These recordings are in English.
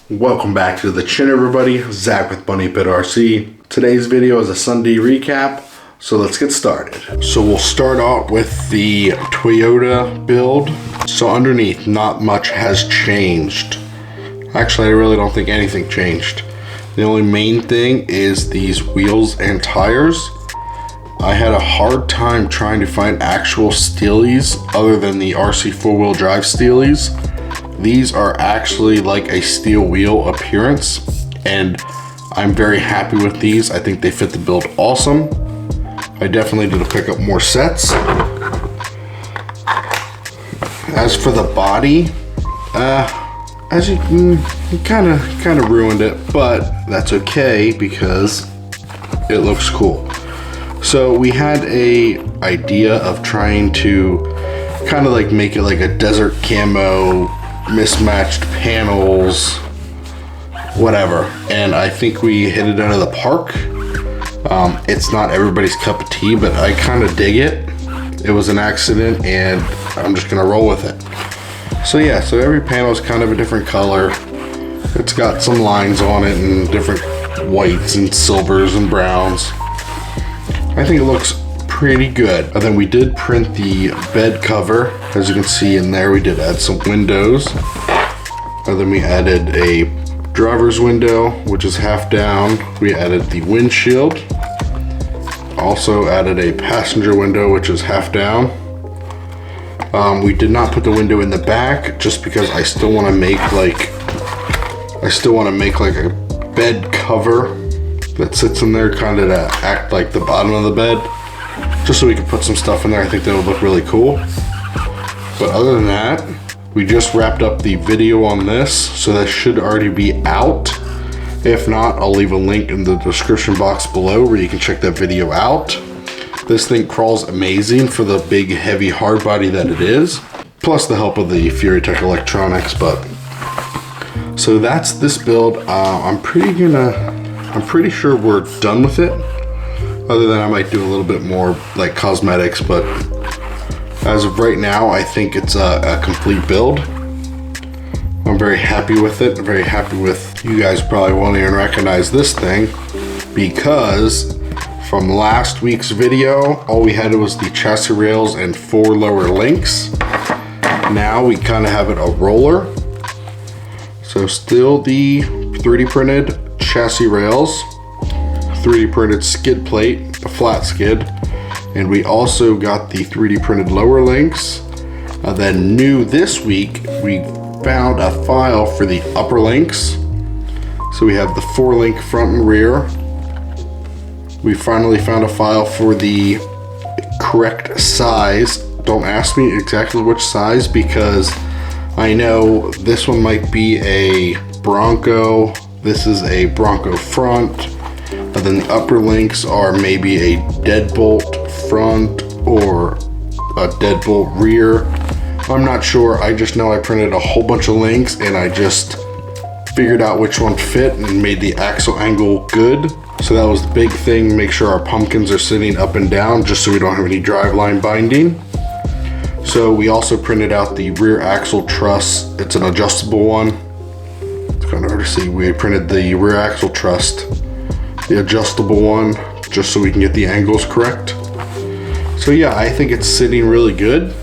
Welcome back to the chin, everybody. Zach with Bunny Pit RC. Today's video is a Sunday recap, so let's get started. So we'll start out with the Toyota build. So underneath, not much has changed. Actually, I really don't think anything changed. The only main thing is these wheels and tires. I had a hard time trying to find actual steelies other than the RC four-wheel drive steelies. These are actually like a steel wheel appearance, and I'm very happy with these. I think they fit the build awesome. I definitely need to pick up more sets. As for the body, as you kind of ruined it, but that's okay because it looks cool. So we had a idea of trying to kind of like make it like a desert camo, mismatched panels, whatever, and I think we hit it out of the park. It's not everybody's cup of tea, but I kind of dig it. It was an accident and I'm just gonna roll with it. So yeah, so every panel is kind of a different color. It's got some lines on it and different whites and silvers and browns. I think it looks pretty good. And then we did print the bed cover. As you can see in there, we did add some windows. And then we added a driver's window, which is half down. We added the windshield. Also added a passenger window, which is half down. We did not put the window in the back just because I still want to make like a bed cover that sits in there, kind of to act like the bottom of the bed, just so we can put some stuff in there. I think that would look really cool. But other than that, we just wrapped up the video on this, so that should already be out. If not, I'll leave a link in the description box below where you can check that video out. This thing crawls amazing for the big, heavy hard body that it is, plus the help of the FuriTech electronics. But so that's this build. I'm pretty sure we're done with it, other than I might do a little bit more like cosmetics, but as of right now, I think it's a complete build. I'm very happy with it. I'm very happy with, you guys probably won't even recognize this thing because from last week's video, all we had was the chassis rails and 4 lower links. Now we kind of have it a roller. So still the 3D printed chassis rails, 3D printed skid plate, a flat skid, and we also got the 3D printed lower links. Then new this week, we found a file for the upper links. So we have the 4-link front and rear. We finally found a file for the correct size. Don't ask me exactly which size because I know this one might be a Bronco. This is a Bronco front, and then the upper links are maybe a deadbolt front or a deadbolt rear. I'm not sure. I just know I printed a whole bunch of links and I just figured out which one fit and made the axle angle good. So that was the big thing. Make sure our pumpkins are sitting up and down just so we don't have any driveline binding. So we also printed out the rear axle truss. It's an adjustable one. It's kind of hard to see. We printed the rear axle truss, the adjustable one, just so we can get the angles correct. So yeah, I think it's sitting really good.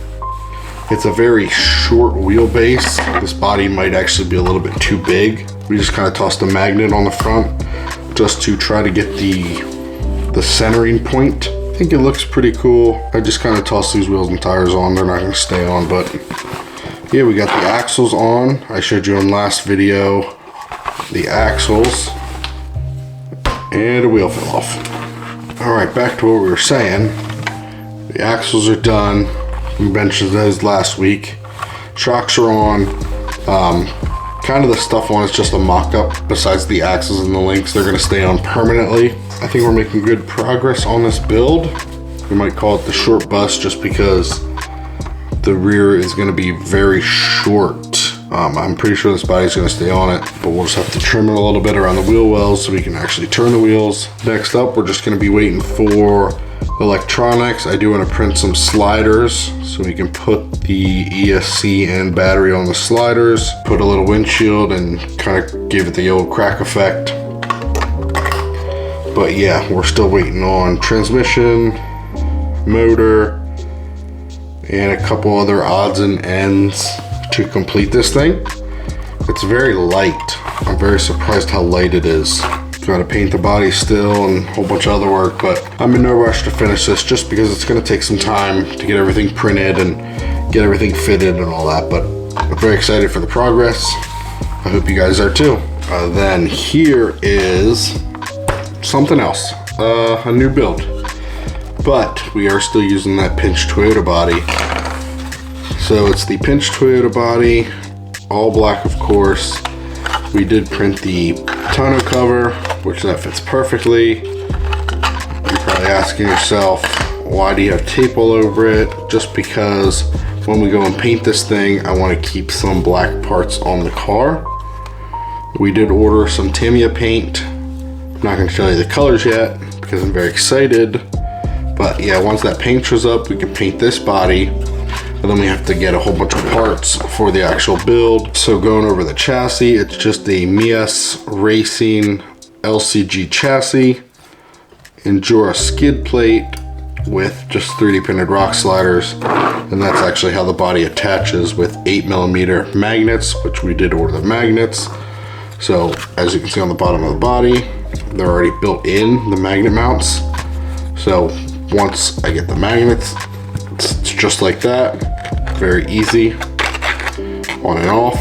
It's a very short wheelbase. This body might actually be a little bit too big. We just kind of tossed a magnet on the front just to try to get the centering point. I think it looks pretty cool. I just kind of tossed these wheels and tires on. They're not going to stay on, but yeah, we got the axles on. I showed you in last video the axles, and a wheel fell off. All right, back to what we were saying. The axles are done. We mentioned those last week. Shocks are on. Kind of the stuff on is just a mock-up. Besides the axles and the links, they're going to stay on permanently. I think we're making good progress on this build. We might call it the short bus just because the rear is going to be very short. I'm pretty sure this body's gonna stay on it, but we'll just have to trim it a little bit around the wheel wells so we can actually turn the wheels. Next up, we're just gonna be waiting for electronics. I do wanna print some sliders so we can put the ESC and battery on the sliders, put a little windshield and kind of give it the old crack effect. But yeah, we're still waiting on transmission, motor, and a couple other odds and ends to complete this thing. It's very light. I'm very surprised how light it is. Gotta paint the body still and a whole bunch of other work, but I'm in no rush to finish this just because it's gonna take some time to get everything printed and get everything fitted and all that, but I'm very excited for the progress. I hope you guys are too. Then here is something else, a new build, but we are still using that pinched Toyota body. So it's the pinched Toyota body, all black of course. We did print the tonneau cover, which that fits perfectly. You're probably asking yourself, why do you have tape all over it? Just because when we go and paint this thing, I want to keep some black parts on the car. We did order some Tamiya paint. I'm not going to show you the colors yet because I'm very excited. But yeah, once that paint shows up, we can paint this body. And then we have to get a whole bunch of parts for the actual build. So going over the chassis, it's just a Mies Racing LCG chassis, Endura skid plate with just 3D printed rock sliders. And that's actually how the body attaches with 8mm magnets, which we did order the magnets. So as you can see on the bottom of the body, they're already built in, the magnet mounts. So once I get the magnets, it's just like that. Very easy, on and off.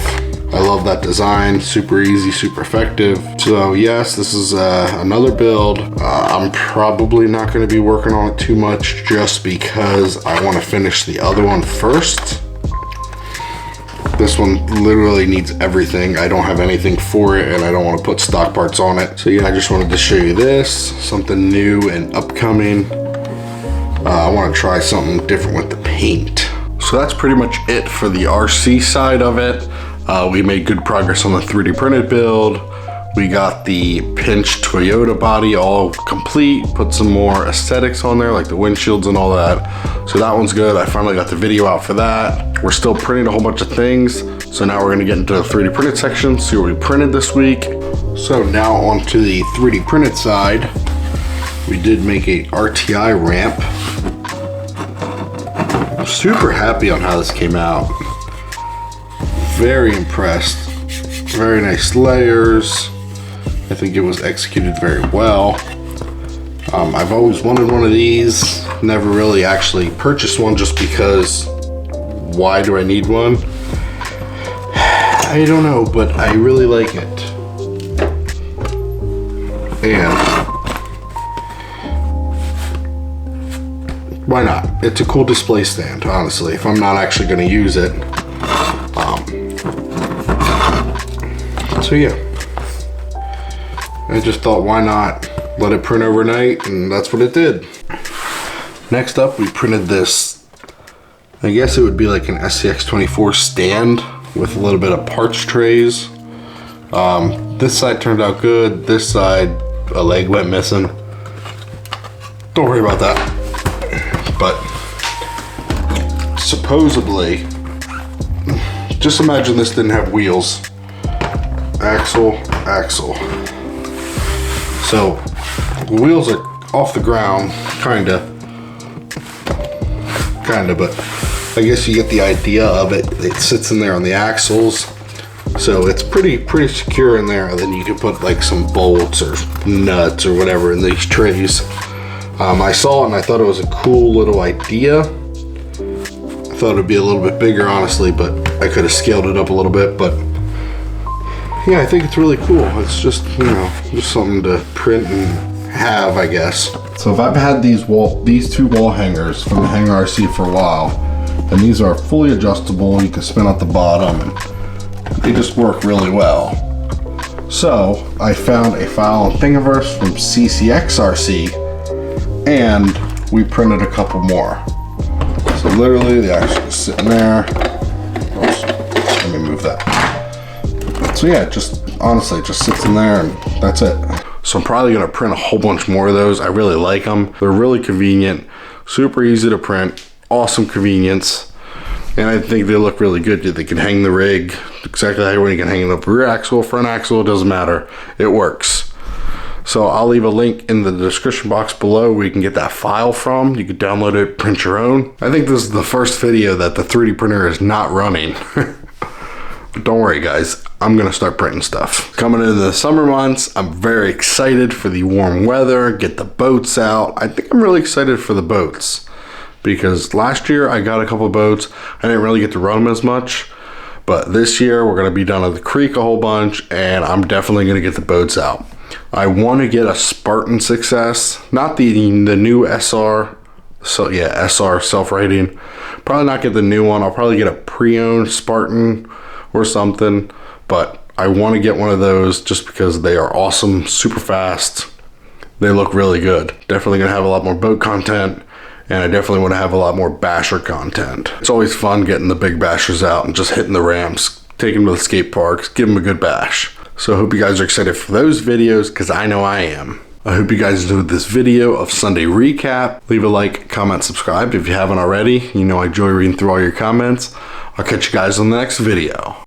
I love that design, super easy, super effective. So yes, this is another build. I'm probably not gonna be working on it too much just because I wanna finish the other one first. This one literally needs everything. I don't have anything for it and I don't wanna put stock parts on it. So yeah, I just wanted to show you this, something new and upcoming. I wanna try something different with the paint. So that's pretty much it for the RC side of it. We made good progress on the 3D printed build. We got the pinched Toyota body all complete, put some more aesthetics on there like the windshields and all that. So that one's good. I finally got the video out for that. We're still printing a whole bunch of things. So now we're gonna get into the 3D printed section, see what we printed this week. So now onto the 3D printed side. We did make a RTI ramp. I'm super happy on how this came out. Very impressed. Very nice layers. I think it was executed very well. I've always wanted one of these. Never really actually purchased one just because why do I need one? I don't know, but I really like it. And why not? It's a cool display stand, honestly, if I'm not actually gonna use it. So yeah, I just thought why not let it print overnight, and that's what it did. Next up, we printed this, I guess it would be like an SCX24 stand with a little bit of parts trays. This side turned out good, this side, a leg went missing. Don't worry about that. But supposedly, just imagine this didn't have wheels. Axle. So the wheels are off the ground, kinda, but I guess you get the idea of it. It sits in there on the axles. So it's pretty secure in there. And then you can put like some bolts or nuts or whatever in these trays. I saw it and I thought it was a cool little idea. I thought it'd be a little bit bigger, honestly, but I could have scaled it up a little bit. But yeah, I think it's really cool. It's just, you know, just something to print and have, I guess. So if I've had these two wall hangers from the Hanger RC for a while, and these are fully adjustable. You can spin out the bottom, and they just work really well. So I found a file on Thingiverse from CCXRC, and we printed a couple more. So literally, they actually sit in there. Oops, let me move that. So yeah, just honestly, just sits in there and that's it. So I'm probably gonna print a whole bunch more of those. I really like them. They're really convenient, super easy to print, awesome convenience. And I think they look really good. They can hang the rig exactly how you can hang the rear axle, front axle, it doesn't matter. It works. So I'll leave a link in the description box below where you can get that file from. You can download it, print your own. I think this is the first video that the 3D printer is not running. But don't worry guys, I'm gonna start printing stuff. Coming into the summer months, I'm very excited for the warm weather, get the boats out. I think I'm really excited for the boats because last year I got a couple of boats. I didn't really get to run them as much, but this year we're gonna be down at the creek a whole bunch and I'm definitely gonna get the boats out. I wanna get a Spartan 6S, not the new SR. So yeah, SR self-rating. Probably not get the new one. I'll probably get a pre-owned Spartan or something, but I want to get one of those just because they are awesome, super fast. They look really good. Definitely gonna have a lot more boat content, and I definitely want to have a lot more basher content. It's always fun getting the big bashers out and just hitting the ramps, taking them to the skate parks, give them a good bash. So I hope you guys are excited for those videos because I know I am. I hope you guys enjoyed this video of Sunday recap. Leave a like, comment, subscribe if you haven't already. You know I enjoy reading through all your comments. I'll catch you guys on the next video.